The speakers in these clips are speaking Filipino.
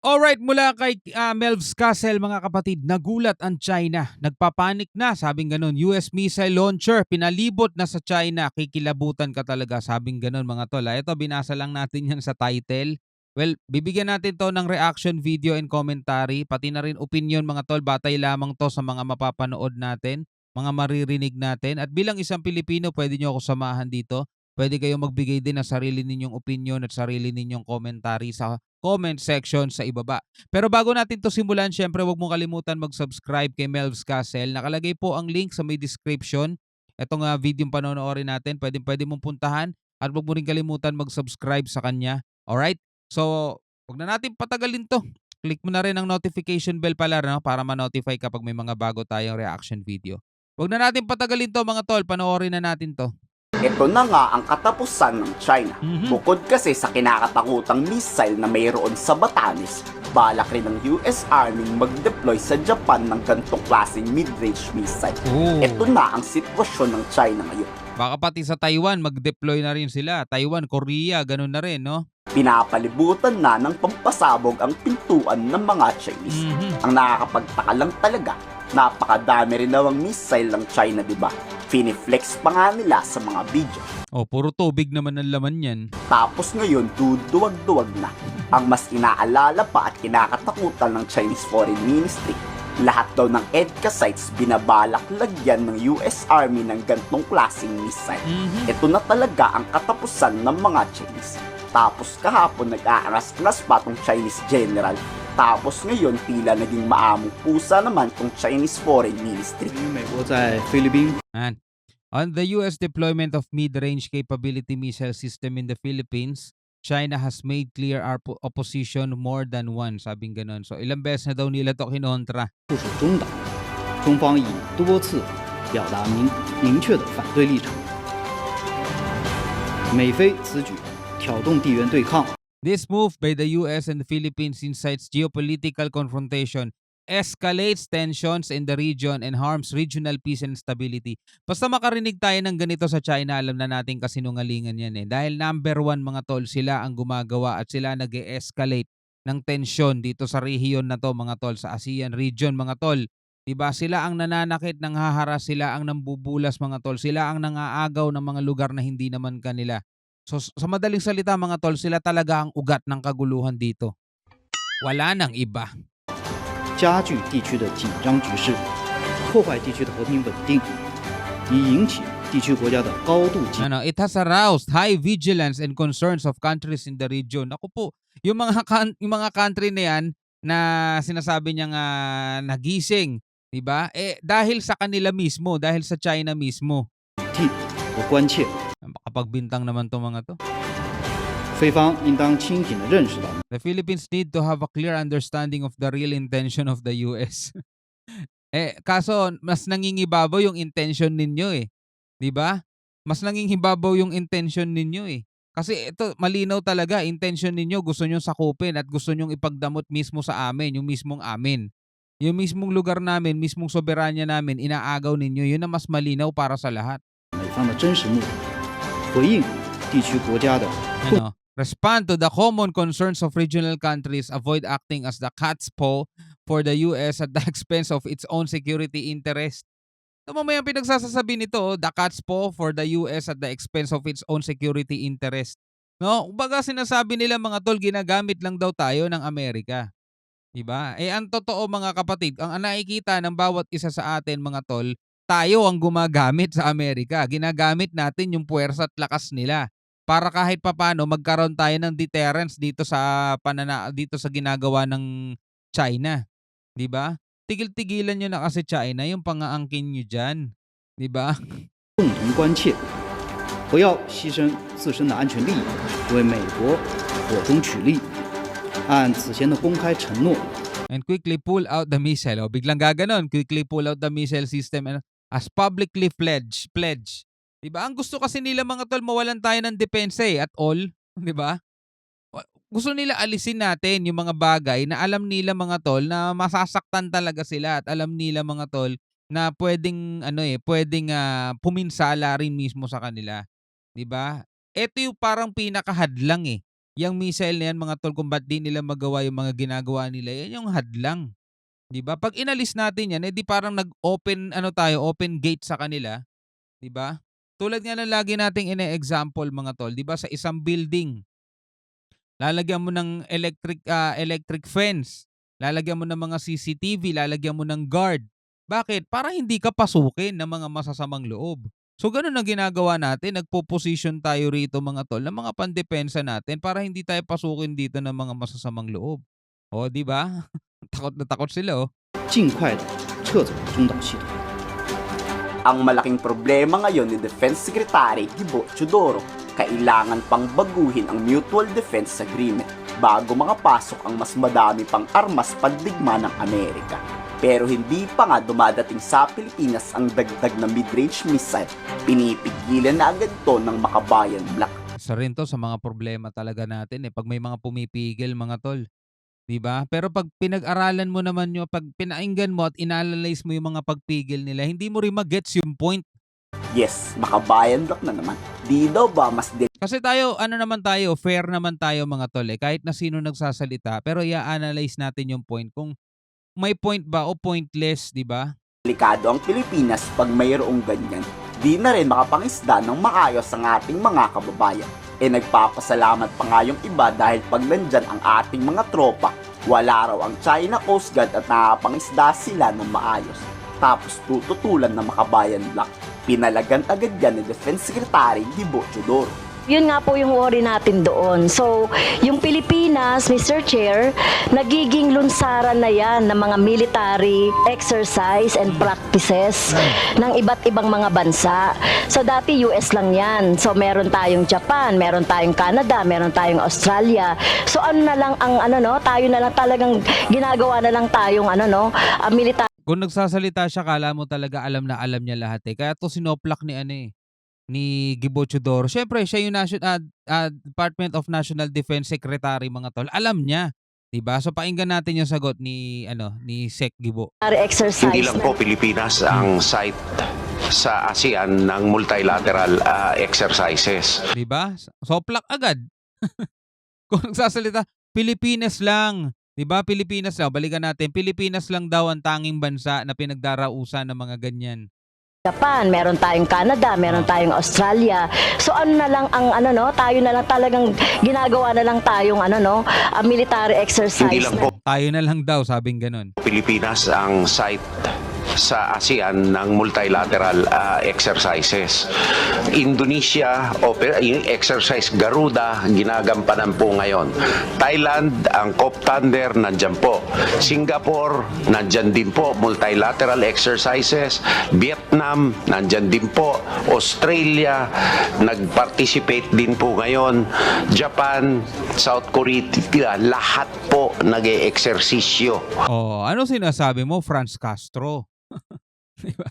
Alright, mula kay Melvs Castle mga kapatid, nagulat ang China. Nagpapanik na, sabing ganun. US missile launcher, pinalibot na sa China. Kikilabutan ka talaga, sabing ganun mga tol. Ito, binasa lang natin yan sa title. Well, bibigyan natin to ng reaction video and commentary, pati na rin opinion mga tol. Batay lamang to sa mga mapapanood natin, mga maririnig natin. At bilang isang Pilipino, pwede nyo ako samahan dito. Pwede kayong magbigay din ng sarili ninyong opinion at sarili ninyong commentary sa comment section sa ibaba. Pero bago natin to simulan, syempre huwag mong kalimutan mag-subscribe kay Melvs Castle. Nakalagay po ang link sa may description. Itong video panonoorin natin, pwede mong puntahan at huwag mo rin kalimutan mag-subscribe sa kanya. Alright? So, huwag na natin patagalin to. Click mo na rin ang notification bell pala, no, para ma-notify kapag may mga bago tayong reaction video. Huwag na natin patagalin to mga tol, panoorin na natin to. Ito na nga ang katapusan ng China. Bukod kasi sa kinakatakutang missile na mayroon sa Batanes, balak rin ng US Army mag-deploy sa Japan ng ganitong klaseng mid-range missile. Ito na ang sitwasyon ng China ngayon. Baka pati sa Taiwan mag-deploy na rin sila. Taiwan, Korea, ganun na rin, no? Pinapalibutan na ng pampasabog ang pintuan ng mga Chinese. Ang nakakapagtaka lang talaga, napakadami rin daw ang missile ng China, diba? Finiflex pa nga nila sa mga video. Oh, puro tubig naman ang laman yan. Tapos ngayon, duduwag-duwag na. Ang mas inaalala pa at kinakatakutan ng Chinese Foreign Ministry, lahat daw ng EDCA sites binabalak lagyan ng US Army ng gantong klaseng missile. Ito na talaga ang katapusan ng mga Chinese. Tapos kahapon nag-aangas-angas pa tong Chinese general. Tapos ngayon tila naging maamong pusa naman tong Chinese Foreign Ministry. On the US deployment of mid-range capability missile system in the Philippines, China has made clear our opposition more than once, sabing ganun. So ilang beses na daw nila to kinontra. 部署中导，中方已多次表达明确的反对立场。美菲此举挑动地缘对抗。 This move by the US and the Philippines incites geopolitical confrontation, escalates tensions in the region, and harms regional peace and stability. Basta makarinig tayo ng ganito sa China, alam na natin kasinungalingan yan eh. Dahil number one mga tol, sila ang gumagawa at sila nag-e-escalate ng tensyon dito sa rehiyon na to mga tol, sa ASEAN region mga tol. Diba? Sila ang nananakit, nanghaharas, sila ang nambubulas mga tol, sila ang nangaagaw ng mga lugar na hindi naman kanila. So sa madaling salita mga tol, sila talaga ang ugat ng kaguluhan dito. Wala nang iba. 加剧地区的紧张局势，破坏地区的和平稳定，以引起地区国家的高度警。 It has aroused high vigilance and concerns of countries in the region. Ako po, yung mga country na yan na sinasabi niyang nagising, 'di ba? Dahil sa kanila mismo, dahil sa China mismo. 和关切， Makapagbintang naman 'tong mga 'to. 菲方应当清醒地认识到， The Philippines need to have a clear understanding of the real intention of the US. Kaso mas nangingibabaw yung intention ninyo eh. 'Di ba? Mas nangingibabaw yung intention ninyo eh. Kasi ito malinaw talaga, intention ninyo gusto niyo sakupin at gusto niyo ipagdamot mismo sa amin, yung mismong amin. Yung mismong lugar namin, mismong soberanya namin, inaagaw ninyo. Yun ang mas malinaw para sa lahat. 美方的真实目的，回应地区国家的 Respond to the common concerns of regional countries, avoid acting as the cat's paw for the US at the expense of its own security interest. So mamaya pinagsasasabi nito, the cat's paw for the US at the expense of its own security interest. No, baga sinasabi nila mga tol, ginagamit lang daw tayo ng Amerika. Diba? Ang totoo mga kapatid, ang nakikita ng bawat isa sa atin mga tol, tayo ang gumagamit sa Amerika. Ginagamit natin yung puwersa at lakas nila para kahit papano magkaroon tayo ng deterrence dito sa dito sa ginagawa ng China, 'di ba? Tigil-tigilan niyo na kasi China yung pangaangkin niyo diyan, 'di ba? 共同关切，不要牺牲自身的安全利益，为美国火中取栗。按此前的公开承诺， And quickly pull out the missile. O, biglang gaganon, quickly pull out the missile system as publicly pledge. 'Di ba? Ang gusto kasi nila mga tol, mawalan tayo ng depensa at all, 'di ba? Gusto nila alisin natin yung mga bagay na alam nila mga tol na masasaktan talaga sila at alam nila mga tol na pwedeng puminsala rin mismo sa kanila, 'di ba? Ito yung parang pinakahadlang eh. Yang missile na yan mga tol kung ba't di nila magawa yung mga ginagawa nila, yan yung hadlang. 'Di ba? Pag inalis natin yan, edi parang nag-open ano tayo, open gate sa kanila, 'di ba? Tulad nga ng lagi nating ine-example mga tol, 'di ba sa isang building, lalagyan mo ng electric fence, lalagyan mo ng mga CCTV, lalagyan mo ng guard. Bakit? Para hindi ka pasukin ng mga masasamang loob. So ganun ang ginagawa natin, nagpo-position tayo rito mga tol ng mga pandepensa natin para hindi tayo pasukin dito ng mga masasamang loob. O 'di ba? Takot na takot sila oh. 尽快的撤走中导系统。 Ang malaking problema ngayon ni Defense Secretary Gibo Chodoro, kailangan pang baguhin ang Mutual Defense Agreement bago makapasok ang mas madami pang armas pandigma ng Amerika. Pero hindi pa nga dumadating sa Pilipinas ang dagdag na mid-range missile, pinipigilan na agad to ng Makabayan Black. Isa rin 'to sa mga problema talaga natin, eh, 'pag may mga pumipigil mga tol, 'di ba? Pero 'pag pinag-aralan mo naman 'pag pinainggan mo at inanalyze mo yung mga pagpigil nila, hindi mo rin ma-gets yung point. Yes, Makabayan Black na naman. Di daw ba mas Kasi tayo, ano naman tayo, fair naman tayo mga tol, eh. Kahit na sino nagsasalita, pero i-a-analyze natin yung point kung may point ba o pointless, 'di ba? delikado ang Pilipinas pag mayroong ganyan? Di na rin makapangisda ng maayos ang ating mga kababayan. Nagpapasalamat pa nga yung iba dahil pag nandyan ang ating mga tropa, wala raw ang China Coast Guard at nakapangisda sila ng maayos. Tapos tututulan ng Makabayan Black. Pinalagan agad yan ni Defense Secretary Gibo Chodoro. Yun nga po yung worry natin doon. So, yung Pilipinas, Mr. Chair, nagiging lunsaran na yan ng mga military exercise and practices ng iba't ibang mga bansa. So, dati US lang yan. So, meron tayong Japan, meron tayong Canada, meron tayong Australia. So, ano na lang ang tayo na lang talagang ginagawa na lang tayong military. Kung nagsasalita siya, kala mo talaga alam na alam niya lahat, eh. Kaya 'to sinoplak ni Gibo Chodoro. Siyempre siya yung Department of National Defense Secretary mga tol. Alam niya, 'di ba? So pakinggan natin yung sagot ni Sec Gibo. exercise. Hindi lang po Pilipinas ang site sa ASEAN ng multilateral exercises. 'Di ba? Soplak agad. Kung nagsasalita, Pilipinas lang. 'Di ba? Pilipinas lang. Balikan natin. Pilipinas lang daw ang tanging bansa na pinagdarausan ng mga ganyan. Japan, meron tayong Canada, meron tayong Australia. So ano na lang ang tayo na lang talagang ginagawa na lang tayong military exercise. Hindi lang po Tayo na lang daw, sabing ganun. Pilipinas ang site sa ASEAN ng multilateral exercises. Indonesia, yung exercise Garuda, ginagampanan po ngayon. Thailand, ang COP Thunder, nandyan po. Singapore, nandyan din po, multilateral exercises. Vietnam, nandyan din po. Australia, nag-participate din po ngayon. Japan, South Korea, lahat po nag-e-eksersisyo. Oh, ano sinasabi mo, Franz Castro? 'Di ba?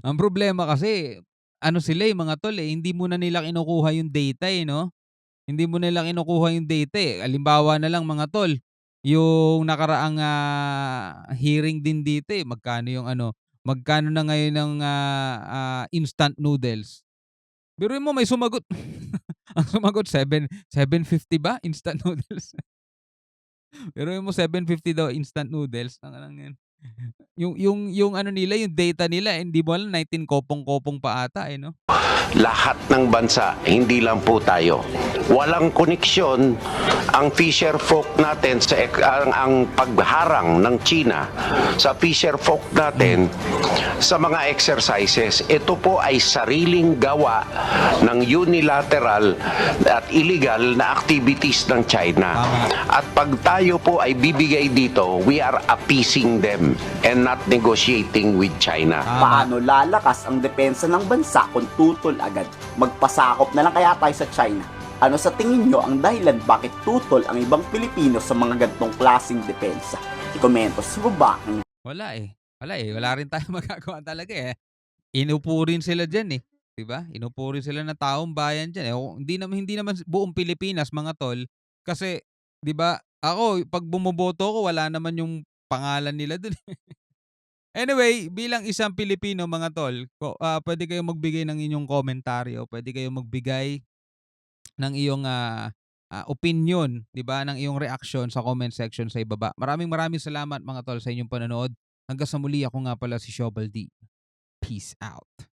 Ang problema kasi, sila mga tol, hindi muna nila kinukuha yung data, no? Hindi mo nila kinukuha yung data, eh. Halimbawa na lang mga tol, yung nakaraang hearing din dito, magkano na ngayon ng instant noodles? Biruin mo may sumagot. Ang sumagot 750 ba instant noodles? Biruin mo 750 daw instant noodles. Ang lang yan. Yung nila, yung data nila, hindi mo alam 19 kopong-kopong pa ata, no? Lahat ng bansa, hindi lang po tayo. Walang koneksyon ang fisher folk natin sa ang pagharang ng China sa fisher folk natin sa mga exercises. Ito po ay sariling gawa ng unilateral at illegal na activities ng China. At pag tayo po ay bibigay dito, we are appeasing them and not negotiating with China. Paano lalakas ang depensa ng bansa kung tutol agad? Magpasakop na lang kaya tayo sa China? Ano sa tingin nyo ang dahilan bakit tutol ang ibang Pilipino sa mga gantong klaseng depensa? I-komento sa baba. Wala eh. Wala rin tayong magagawa talaga eh. Inupo rin sila dyan eh. 'Di ba? Inupo rin sila ng taong bayan dyan eh. Hindi naman buong Pilipinas mga tol. Kasi, 'di ba, ako, pag bumoboto ko, wala naman yung pangalan nila dun. Anyway, bilang isang Pilipino mga tol, pwede kayong magbigay ng inyong komentaryo. Pwede kayong magbigay ng iyong opinion, 'di ba, ng iyong reaksyon sa comment section sa ibaba. Maraming salamat mga tol sa inyong panonood. Hanggang sa muli, ako nga pala si Shobal D. Peace out.